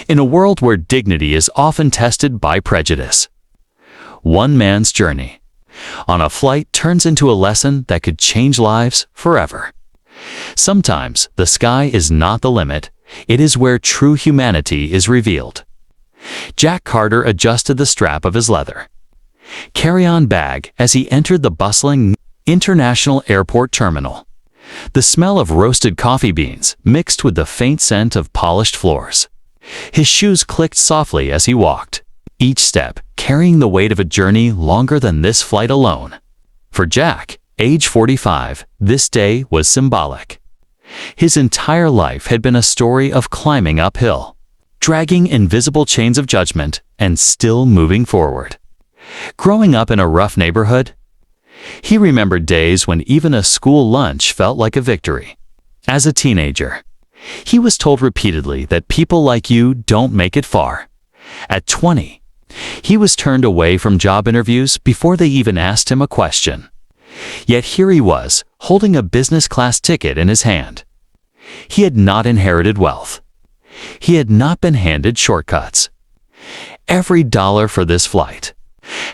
in a world where dignity is often tested by prejudice. One man's journey on a flight turns into a lesson that could change lives forever. Sometimes the sky is not the limit, it is where true humanity is revealed. Jack Carter adjusted the strap of his leather carry-on bag as he entered the bustling International Airport terminal. The smell of roasted coffee beans mixed with the faint scent of polished floors. His shoes clicked softly as he walked, each step carrying the weight of a journey longer than this flight alone. For Jack, age 45, this day was symbolic. His entire life had been a story of climbing uphill, dragging invisible chains of judgment, and still moving forward. Growing up in a rough neighborhood, he remembered days when even a school lunch felt like a victory. As a teenager, he was told repeatedly that people like you don't make it far. At 20, he was turned away from job interviews before they even asked him a question. Yet here he was, holding a business-class ticket in his hand. He had not inherited wealth. He had not been handed shortcuts. Every dollar for this flight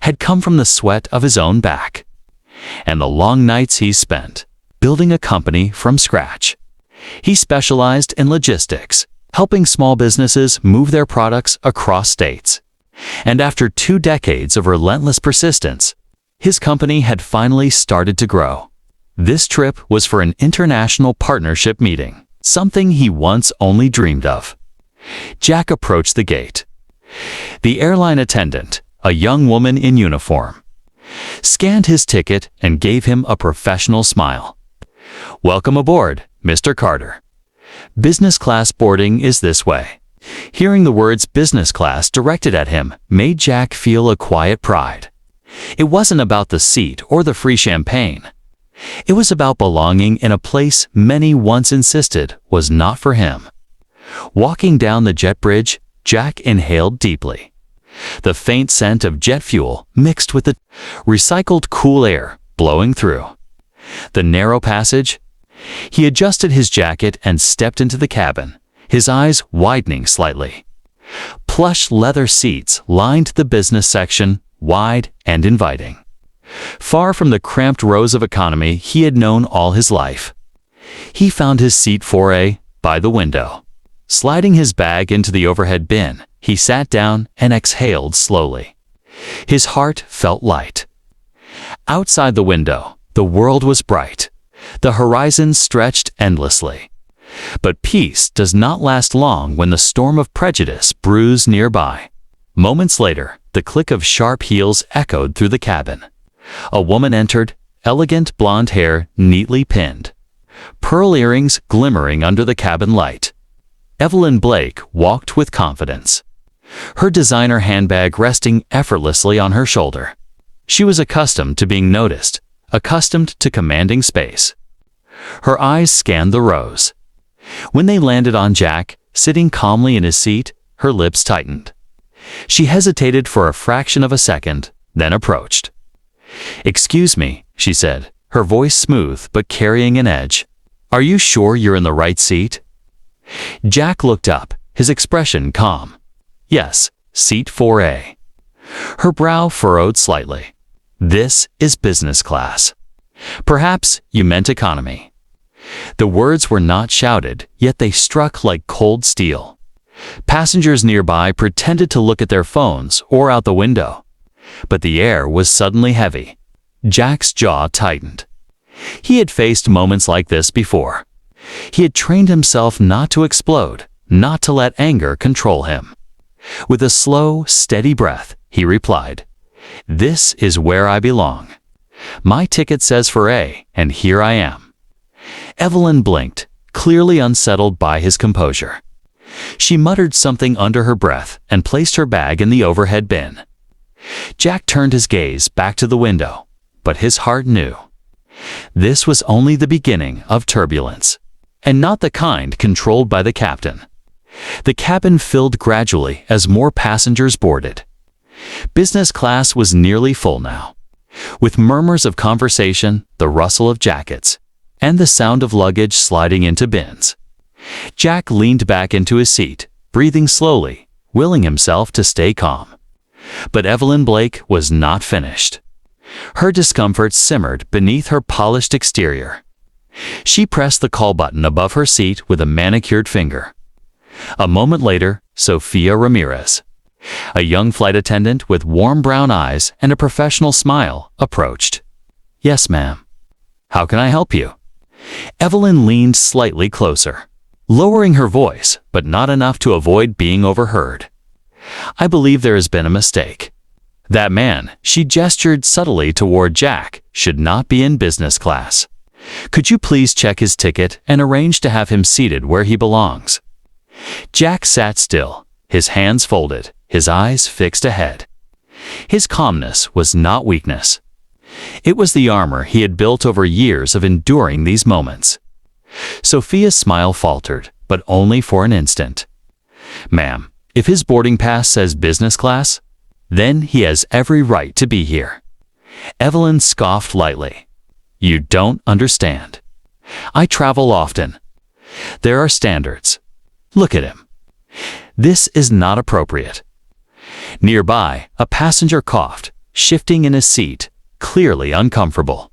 had come from the sweat of his own back, and the long nights he spent building a company from scratch. He specialized in logistics, helping small businesses move their products across states. And after 2 decades of relentless persistence, his company had finally started to grow. This trip was for an international partnership meeting, something he once only dreamed of. Jack approached the gate. The airline attendant, a young woman in uniform, scanned his ticket and gave him a professional smile. "Welcome aboard, Mr. Carter. Business class boarding is this way." Hearing the words business class directed at him made Jack feel a quiet pride. It wasn't about the seat or the free champagne. It was about belonging in a place many once insisted was not for him. Walking down the jet bridge, Jack inhaled deeply. The faint scent of jet fuel mixed with the recycled cool air blowing through the narrow passage. He adjusted his jacket and stepped into the cabin, his eyes widening slightly. Plush leather seats lined the business section, wide and inviting. Far from the cramped rows of economy he had known all his life. He found his seat 4A by the window. Sliding his bag into the overhead bin, he sat down and exhaled slowly. His heart felt light. Outside the window, the world was bright. The horizon stretched endlessly. But peace does not last long when the storm of prejudice brews nearby. Moments later, the click of sharp heels echoed through the cabin. A woman entered, elegant blonde hair neatly pinned, pearl earrings glimmering under the cabin light. Evelyn Blake walked with confidence, her designer handbag resting effortlessly on her shoulder. She was accustomed to being noticed, accustomed to commanding space. Her eyes scanned the rows. When they landed on Jack, sitting calmly in his seat, her lips tightened. She hesitated for a fraction of a second, then approached. "Excuse me," she said, her voice smooth but carrying an edge. "Are you sure you're in the right seat?" Jack looked up, his expression calm. "Yes, seat 4A." Her brow furrowed slightly. "This is business class. Perhaps you meant economy." The words were not shouted, yet they struck like cold steel. Passengers nearby pretended to look at their phones or out the window. But the air was suddenly heavy. Jack's jaw tightened. He had faced moments like this before. He had trained himself not to explode, not to let anger control him. With a slow, steady breath, he replied, "This is where I belong. My ticket says for A, and here I am." Evelyn blinked, clearly unsettled by his composure. She muttered something under her breath and placed her bag in the overhead bin. Jack turned his gaze back to the window, but his heart knew. This was only the beginning of turbulence, and not the kind controlled by the captain. The cabin filled gradually as more passengers boarded. Business class was nearly full now, with murmurs of conversation, the rustle of jackets, and the sound of luggage sliding into bins. Jack leaned back into his seat, breathing slowly, willing himself to stay calm. But Evelyn Blake was not finished. Her discomfort simmered beneath her polished exterior. She pressed the call button above her seat with a manicured finger. A moment later, Sophia Ramirez, a young flight attendant with warm brown eyes and a professional smile, approached. "Yes, ma'am. How can I help you?" Evelyn leaned slightly closer, lowering her voice, but not enough to avoid being overheard. "I believe there has been a mistake. That man," she gestured subtly toward Jack, "should not be in business class. Could you please check his ticket and arrange to have him seated where he belongs?" Jack sat still, his hands folded, his eyes fixed ahead. His calmness was not weakness. It was the armor he had built over years of enduring these moments. Sophia's smile faltered, but only for an instant. "Ma'am, if his boarding pass says business class, then he has every right to be here." Evelyn scoffed lightly. "You don't understand. I travel often. There are standards. Look at him. This is not appropriate." Nearby, a passenger coughed, shifting in his seat, clearly uncomfortable.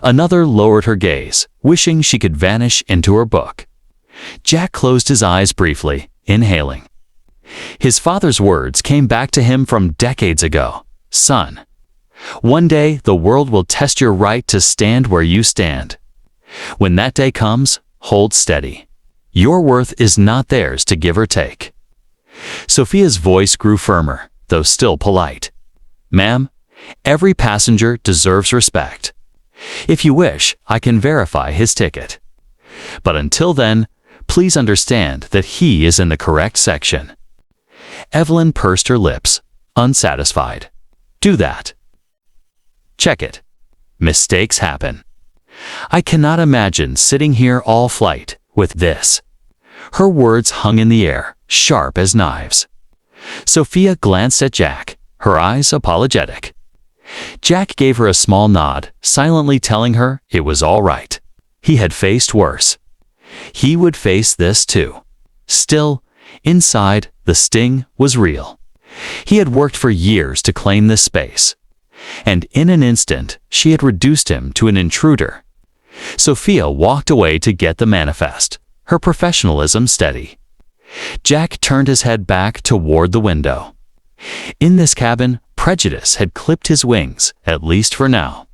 Another lowered her gaze, wishing she could vanish into her book. Jack closed his eyes briefly, inhaling. His father's words came back to him from decades ago. "Son, one day the world will test your right to stand where you stand. When that day comes, hold steady. Your worth is not theirs to give or take." Sophia's voice grew firmer, though still polite. "Ma'am, every passenger deserves respect. If you wish, I can verify his ticket. But until then, please understand that he is in the correct section." Evelyn pursed her lips, unsatisfied. "Do that. Check it. Mistakes happen. I cannot imagine sitting here all flight with this." Her words hung in the air, sharp as knives. Sophia glanced at Jack, her eyes apologetic. Jack gave her a small nod, silently telling her it was all right. He had faced worse. He would face this too. Still, inside, the sting was real. He had worked for years to claim this space. And in an instant, she had reduced him to an intruder. Sophia walked away to get the manifest, her professionalism steady. Jack turned his head back toward the window. In this cabin, prejudice had clipped his wings, at least for now.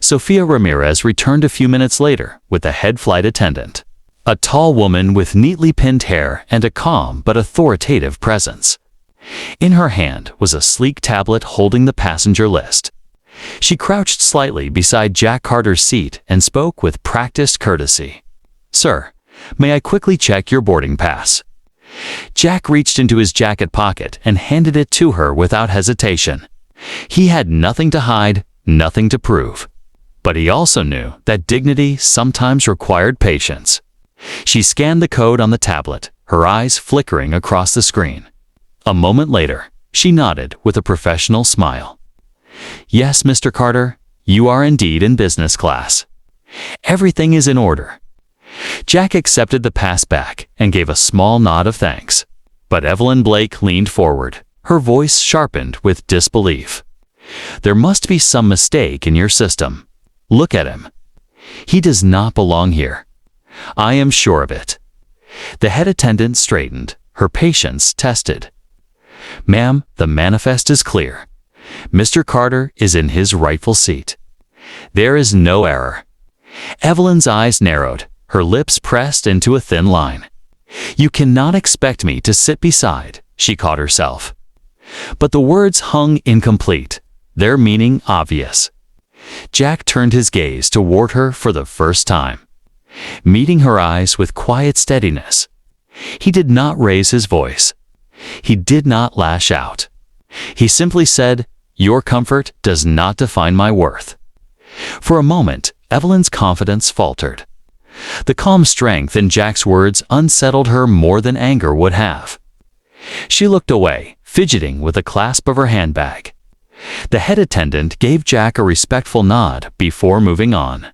Sophia Ramirez returned a few minutes later with a head flight attendant, a tall woman with neatly pinned hair and a calm but authoritative presence. In her hand was a sleek tablet holding the passenger list. She crouched slightly beside Jack Carter's seat and spoke with practiced courtesy. "Sir, may I quickly check your boarding pass?" Jack reached into his jacket pocket and handed it to her without hesitation. He had nothing to hide, nothing to prove. But he also knew that dignity sometimes required patience. She scanned the code on the tablet, her eyes flickering across the screen. A moment later, she nodded with a professional smile. "Yes, Mr. Carter, you are indeed in business class. Everything is in order." Jack accepted the pass back and gave a small nod of thanks. But Evelyn Blake leaned forward, her voice sharpened with disbelief. "There must be some mistake in your system. Look at him. He does not belong here. I am sure of it." The head attendant straightened, her patience tested. "Ma'am, the manifest is clear. Mr. Carter is in his rightful seat. There is no error." Evelyn's eyes narrowed, her lips pressed into a thin line. "You cannot expect me to sit beside," she caught herself. But the words hung incomplete, their meaning obvious. Jack turned his gaze toward her for the first time, meeting her eyes with quiet steadiness. He did not raise his voice. He did not lash out. He simply said, "Your comfort does not define my worth." For a moment, Evelyn's confidence faltered. The calm strength in Jack's words unsettled her more than anger would have. She looked away, fidgeting with a clasp of her handbag. The head attendant gave Jack a respectful nod before moving on.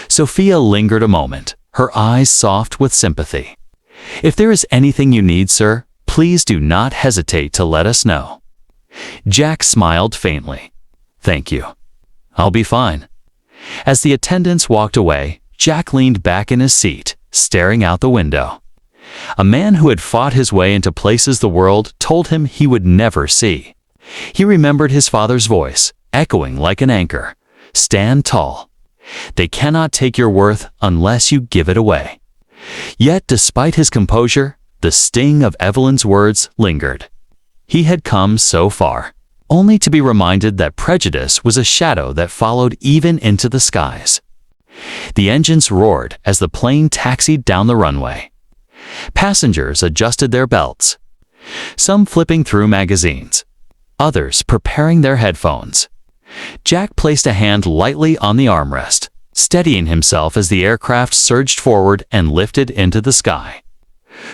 Sophia lingered a moment, her eyes soft with sympathy. "If there is anything you need, sir, Please do not hesitate to let us know." Jack smiled faintly. "Thank you. I'll be fine." As the attendants walked away, Jack leaned back in his seat, staring out the window. A man who had fought his way into places the world told him he would never see. He remembered his father's voice, echoing like an anchor. "Stand tall. They cannot take your worth unless you give it away." Yet, despite his composure, the sting of Evelyn's words lingered. He had come so far, only to be reminded that prejudice was a shadow that followed even into the skies. The engines roared as the plane taxied down the runway. Passengers adjusted their belts, some flipping through magazines, others preparing their headphones. Jack placed a hand lightly on the armrest, steadying himself as the aircraft surged forward and lifted into the sky.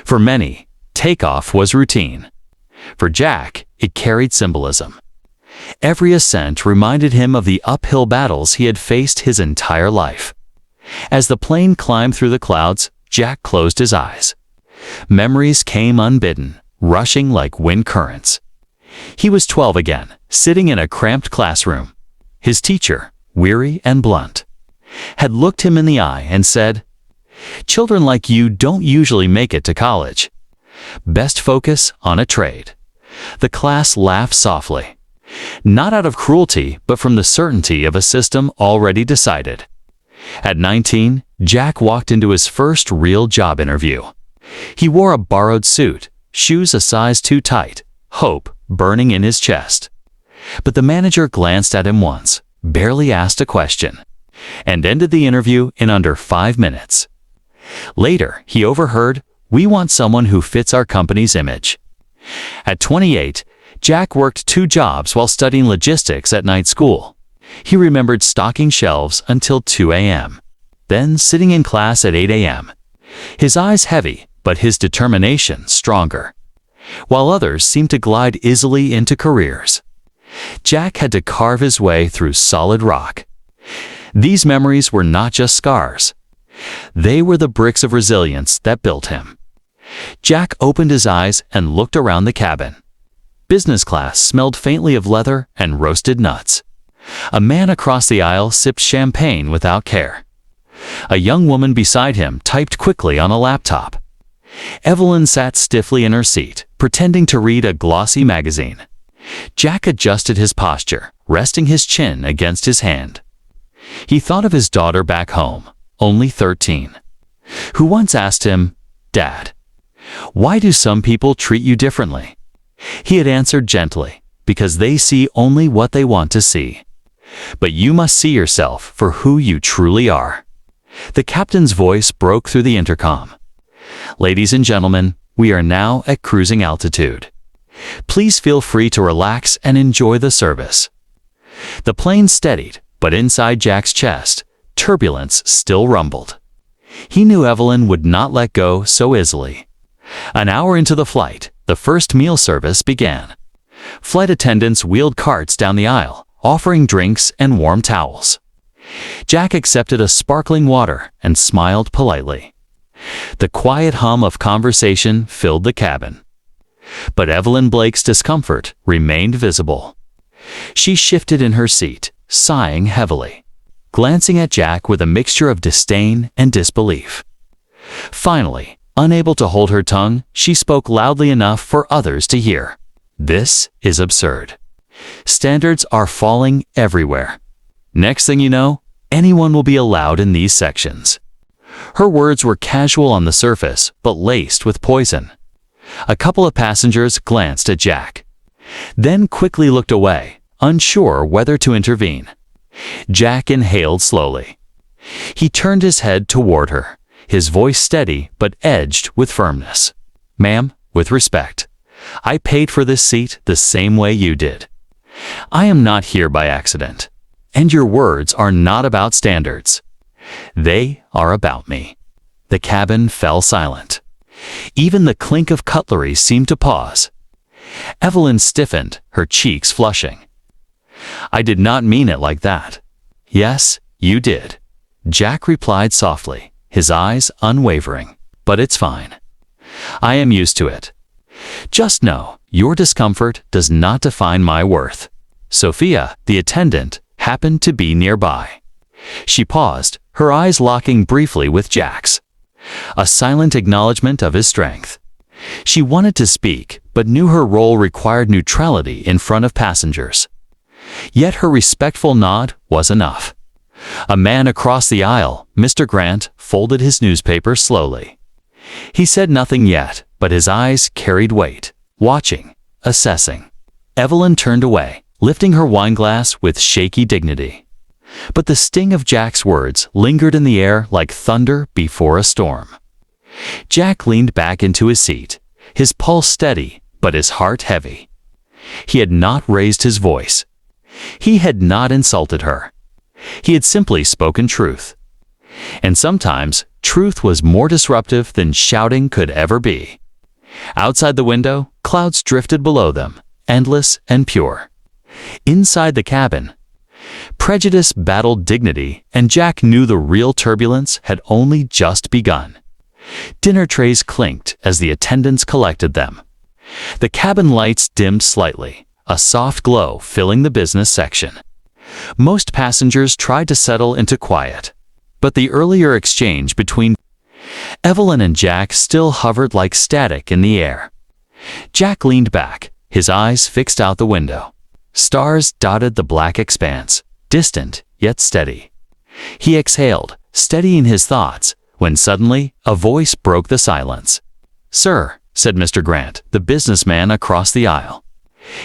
For many, takeoff was routine. For Jack, it carried symbolism. Every ascent reminded him of the uphill battles he had faced his entire life. As the plane climbed through the clouds, Jack closed his eyes. Memories came unbidden, rushing like wind currents. He was 12 again, sitting in a cramped classroom. His teacher, weary and blunt, had looked him in the eye and said, "Children like you don't usually make it to college. Best focus on a trade." The class laughed softly, not out of cruelty, but from the certainty of a system already decided. At 19, Jack walked into his first real job interview. He wore a borrowed suit, shoes a size too tight, hope burning in his chest. But the manager glanced at him once, barely asked a question, and ended the interview in under 5 minutes. Later, he overheard, "We want someone who fits our company's image." At 28, Jack worked 2 jobs while studying logistics at night school. He remembered stocking shelves until 2 a.m., then sitting in class at 8 a.m., his eyes heavy, but his determination stronger, while others seemed to glide easily into careers. Jack had to carve his way through solid rock. These memories were not just scars. They were the bricks of resilience that built him. Jack opened his eyes and looked around the cabin. Business class smelled faintly of leather and roasted nuts. A man across the aisle sipped champagne without care. A young woman beside him typed quickly on a laptop. Evelyn sat stiffly in her seat, pretending to read a glossy magazine. Jack adjusted his posture, resting his chin against his hand. He thought of his daughter back home, only 13, who once asked him, "Dad, why do some people treat you differently?" He had answered gently, "Because they see only what they want to see. But you must see yourself for who you truly are." The captain's voice broke through the intercom. "Ladies and gentlemen, we are now at cruising altitude. Please feel free to relax and enjoy the service." The plane steadied, but inside Jack's chest, turbulence still rumbled. He knew Evelyn would not let go so easily. An hour into the flight, the first meal service began. Flight attendants wheeled carts down the aisle, offering drinks and warm towels. Jack accepted a sparkling water and smiled politely. The quiet hum of conversation filled the cabin. But Evelyn Blake's discomfort remained visible. She shifted in her seat, sighing heavily, glancing at Jack with a mixture of disdain and disbelief. Finally, unable to hold her tongue, she spoke loudly enough for others to hear. "This is absurd. Standards are falling everywhere. Next thing you know, anyone will be allowed in these sections." Her words were casual on the surface, but laced with poison. A couple of passengers glanced at Jack, then quickly looked away, unsure whether to intervene. Jack inhaled slowly. He turned his head toward her, his voice steady but edged with firmness. "Ma'am, with respect, I paid for this seat the same way you did. I am not here by accident, and your words are not about standards. They are about me." The cabin fell silent. Even the clink of cutlery seemed to pause. Evelyn stiffened, her cheeks flushing. "I did not mean it like that." "Yes, you did," Jack replied softly, his eyes unwavering. "But it's fine. I am used to it. Just know, your discomfort does not define my worth. Sophia, the attendant, happened to be nearby. She paused, her eyes locking briefly with Jack's. A silent acknowledgement of his strength. She wanted to speak, but knew her role required neutrality in front of passengers. Yet her respectful nod was enough. A man across the aisle, Mr. Grant, folded his newspaper slowly. He said nothing yet, but his eyes carried weight, watching, assessing. Evelyn turned away, lifting her wineglass with shaky dignity. But the sting of Jack's words lingered in the air like thunder before a storm. Jack leaned back into his seat, his pulse steady, but his heart heavy. He had not raised his voice. He had not insulted her. He had simply spoken truth. And sometimes, truth was more disruptive than shouting could ever be. Outside the window, clouds drifted below them, endless and pure. Inside the cabin, prejudice battled dignity, and Jack knew the real turbulence had only just begun. Dinner trays clinked as the attendants collected them. The cabin lights dimmed slightly, a soft glow filling the business section. Most passengers tried to settle into quiet, but the earlier exchange between Evelyn and Jack still hovered like static in the air. Jack leaned back, his eyes fixed out the window. Stars dotted the black expanse, distant yet steady. He exhaled, steadying his thoughts, when suddenly a voice broke the silence. "Sir," said Mr. Grant, the businessman across the aisle.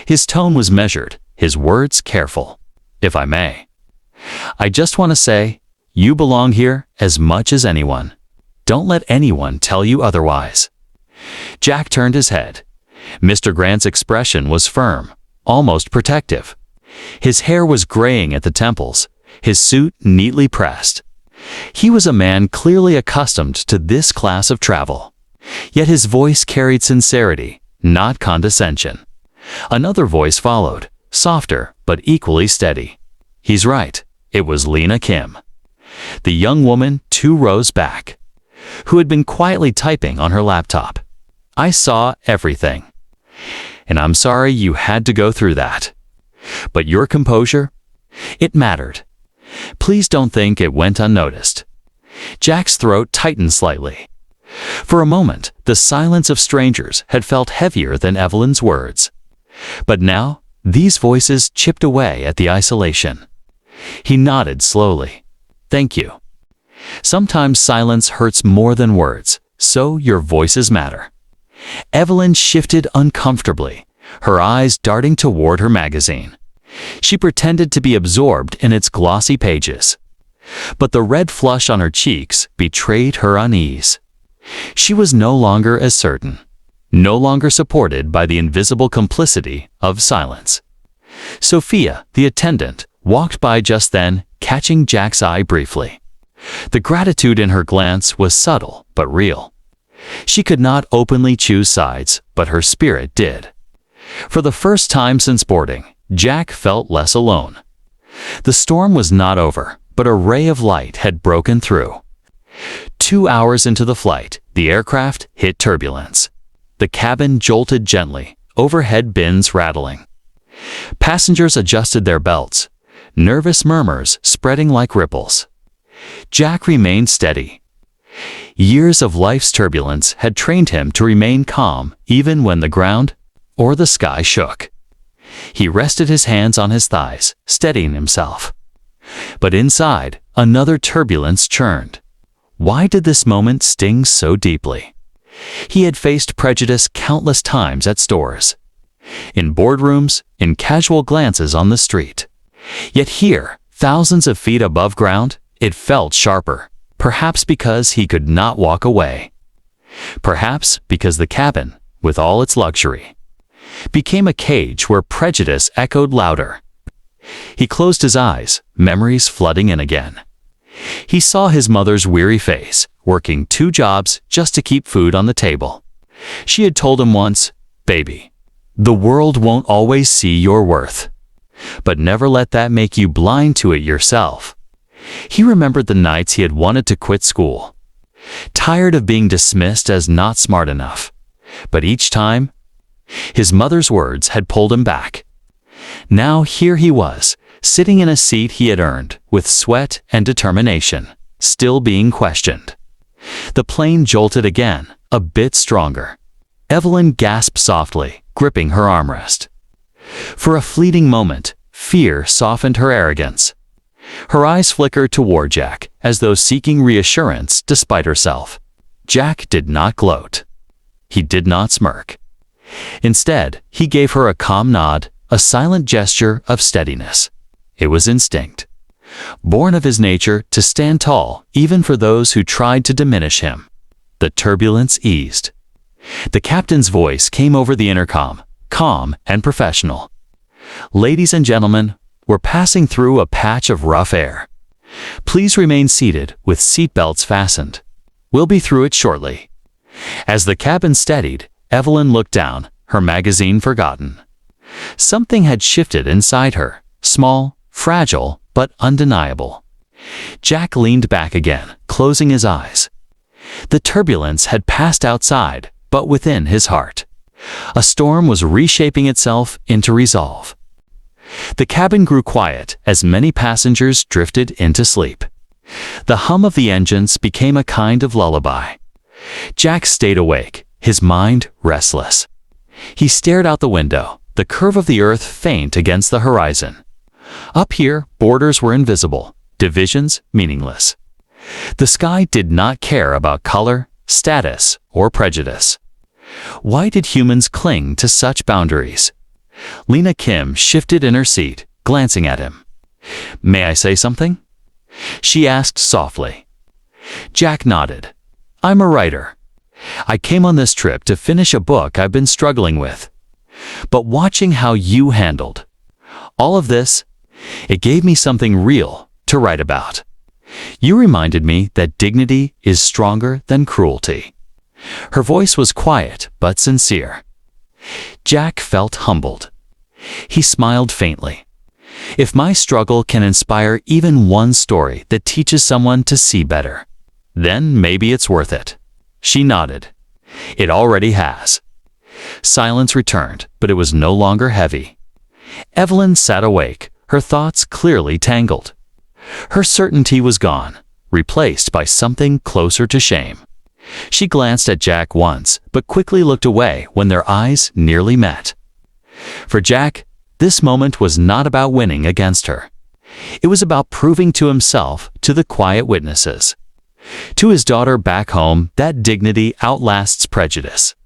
His tone was measured, his words careful. "If I may, I just want to say, you belong here as much as anyone. Don't let anyone tell you otherwise." Jack turned his head. Mr. Grant's expression was firm, almost protective. His hair was graying at the temples, his suit neatly pressed. He was a man clearly accustomed to this class of travel. Yet his voice carried sincerity, not condescension. Another voice followed, softer but equally steady. "He's right. It was Lena Kim." The young woman 2 rows back, who had been quietly typing on her laptop. "I saw everything. And I'm sorry you had to go through that. But your composure, it mattered. Please don't think it went unnoticed." Jack's throat tightened slightly. For a moment, the silence of strangers had felt heavier than Evelyn's words. But now, these voices chipped away at the isolation. He nodded slowly. "Thank you. Sometimes silence hurts more than words, so your voices matter." Evelyn shifted uncomfortably, her eyes darting toward her magazine. She pretended to be absorbed in its glossy pages. But the red flush on her cheeks betrayed her unease. She was no longer as certain, no longer supported by the invisible complicity of silence. Sophia, the attendant, walked by just then, catching Jack's eye briefly. The gratitude in her glance was subtle but real. She could not openly choose sides, but her spirit did. For the first time since boarding, Jack felt less alone. The storm was not over, but a ray of light had broken through. 2 hours into the flight, the aircraft hit turbulence. The cabin jolted gently, overhead bins rattling. Passengers adjusted their belts, nervous murmurs spreading like ripples. Jack remained steady. Years of life's turbulence had trained him to remain calm even when the ground or the sky shook. He rested his hands on his thighs, steadying himself. But inside, another turbulence churned. Why did this moment sting so deeply? He had faced prejudice countless times at stores, in boardrooms, in casual glances on the street. Yet here, thousands of feet above ground, it felt sharper, perhaps because he could not walk away. Perhaps because the cabin, with all its luxury, became a cage where prejudice echoed louder. He closed his eyes, memories flooding in again. He saw his mother's weary face, working 2 jobs just to keep food on the table. She had told him once, "Baby, the world won't always see your worth. But never let that make you blind to it yourself." He remembered the nights he had wanted to quit school, tired of being dismissed as not smart enough. But each time, His mother's words had pulled him back. Now here he was, sitting in a seat he had earned with sweat and determination, still being questioned. The plane jolted again, a bit stronger. Evelyn gasped softly, gripping her armrest. For a fleeting moment, fear softened her arrogance. Her eyes flickered toward Jack, as though seeking reassurance despite herself. Jack did not gloat. He did not smirk. Instead, he gave her a calm nod, a silent gesture of steadiness. It was instinct, born of his nature to stand tall even for those who tried to diminish him. The turbulence eased. The captain's voice came over the intercom, calm and professional. "Ladies and gentlemen, we're passing through a patch of rough air. Please remain seated with seatbelts fastened. We'll be through it shortly." As the cabin steadied, Evelyn looked down, her magazine forgotten. Something had shifted inside her, small, fragile, but undeniable. Jack leaned back again, closing his eyes. The turbulence had passed outside, but within his heart. A storm was reshaping itself into resolve. The cabin grew quiet as many passengers drifted into sleep. The hum of the engines became a kind of lullaby. Jack stayed awake, his mind restless. He stared out the window, the curve of the earth faint against the horizon. Up here, borders were invisible, divisions meaningless. The sky did not care about color, status, or prejudice. Why did humans cling to such boundaries? Lena Kim shifted in her seat, glancing at him. "May I say something?" she asked softly. Jack nodded. "I'm a writer. I came on this trip to finish a book I've been struggling with. But watching how you handled all of this, it gave me something real to write about. You reminded me that dignity is stronger than cruelty." Her voice was quiet but sincere. Jack felt humbled. He smiled faintly. "If my struggle can inspire even one story that teaches someone to see better, then maybe it's worth it." She nodded. "It already has." Silence returned, but it was no longer heavy. Evelyn sat awake, her thoughts clearly tangled. Her certainty was gone, replaced by something closer to shame. She glanced at Jack once, but quickly looked away when their eyes nearly met. For Jack, this moment was not about winning against her. It was about proving to himself, to the quiet witnesses, to his daughter back home, that dignity outlasts prejudice.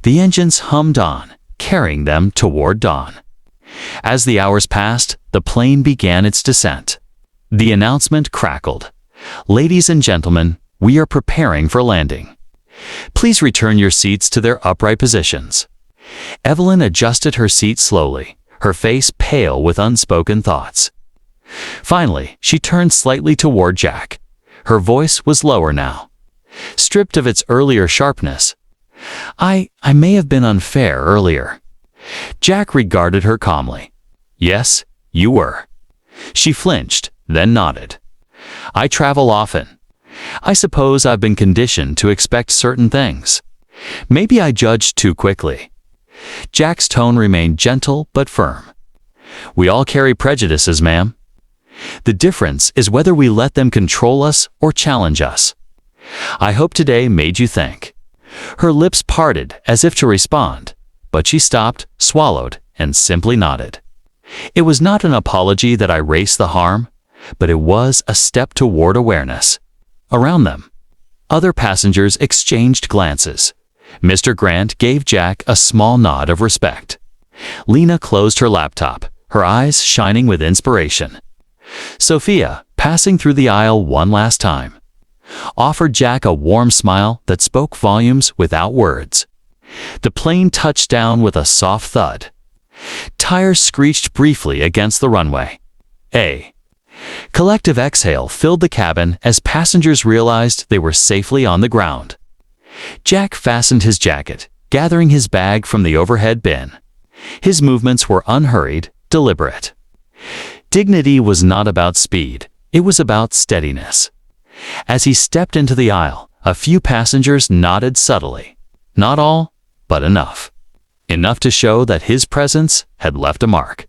The engines hummed on, carrying them toward dawn. As the hours passed, the plane began its descent. The announcement crackled. "Ladies and gentlemen, we are preparing for landing. Please return your seats to their upright positions." Evelyn adjusted her seat slowly, her face pale with unspoken thoughts. Finally, she turned slightly toward Jack. Her voice was lower now, stripped of its earlier sharpness. I may have been unfair earlier." Jack regarded her calmly. "Yes, you were." She flinched, then nodded. "I travel often. I suppose I've been conditioned to expect certain things. Maybe I judged too quickly." Jack's tone remained gentle but firm. "We all carry prejudices, ma'am. The difference is whether we let them control us or challenge us. I hope today made you think." Her lips parted as if to respond, but she stopped, swallowed, and simply nodded. It was not an apology that erased the harm, but it was a step toward awareness. Around them, other passengers exchanged glances. Mr. Grant gave Jack a small nod of respect. Lena closed her laptop, her eyes shining with inspiration. Sophia, passing through the aisle one last time, offered Jack a warm smile that spoke volumes without words. The plane touched down with a soft thud. Tires screeched briefly against the runway. A collective exhale filled the cabin as passengers realized they were safely on the ground. Jack fastened his jacket, gathering his bag from the overhead bin. His movements were unhurried, deliberate. Dignity was not about speed, it was about steadiness. As he stepped into the aisle, a few passengers nodded subtly. Not all, but enough. enough to show that his presence had left a mark.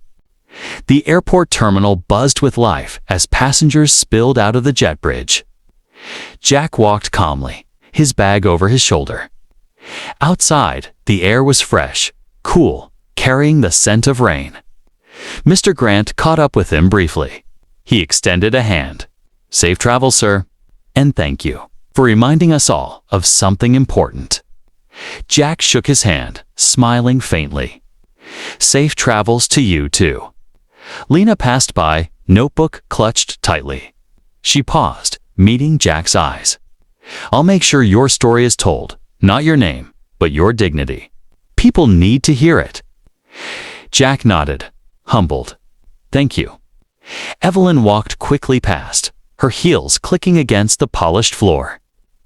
The airport terminal buzzed with life as passengers spilled out of the jet bridge. Jack walked calmly, his bag over his shoulder. Outside, the air was fresh, cool, carrying the scent of rain. Mr. Grant caught up with him briefly. He extended a hand. "Safe travel, sir, and thank you for reminding us all of something important." Jack shook his hand, smiling faintly. "Safe travels to you, too." Lena passed by, notebook clutched tightly. She paused, meeting Jack's eyes. "I'll make sure your story is told, not your name, but your dignity. People need to hear it." Jack nodded, humbled. "Thank you." Evelyn walked quickly past, her heels clicking against the polished floor.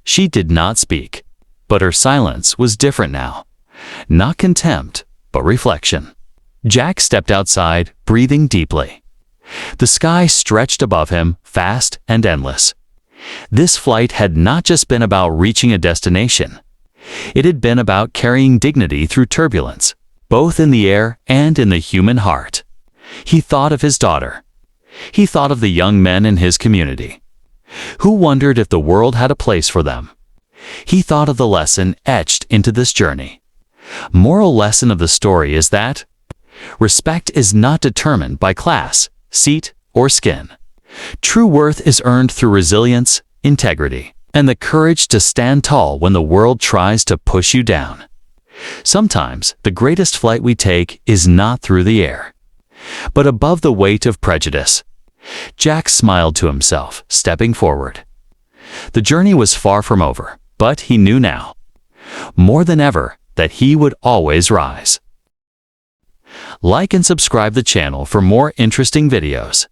She did not speak, but her silence was different now. Not contempt, but reflection. Jack stepped outside, breathing deeply. The sky stretched above him, vast and endless. This flight had not just been about reaching a destination. It had been about carrying dignity through turbulence, both in the air and in the human heart. He thought of his daughter. He thought of the young men in his community, who wondered if the world had a place for them. He thought of the lesson etched into this journey. Moral lesson of the story is that respect is not determined by class, seat, or skin. True worth is earned through resilience, integrity, and the courage to stand tall when the world tries to push you down. Sometimes the greatest flight we take is not through the air, but above the weight of prejudice. Jack smiled to himself, stepping forward. The journey was far from over, but he knew now, more than ever, that he would always rise. Like and subscribe the channel for more interesting videos.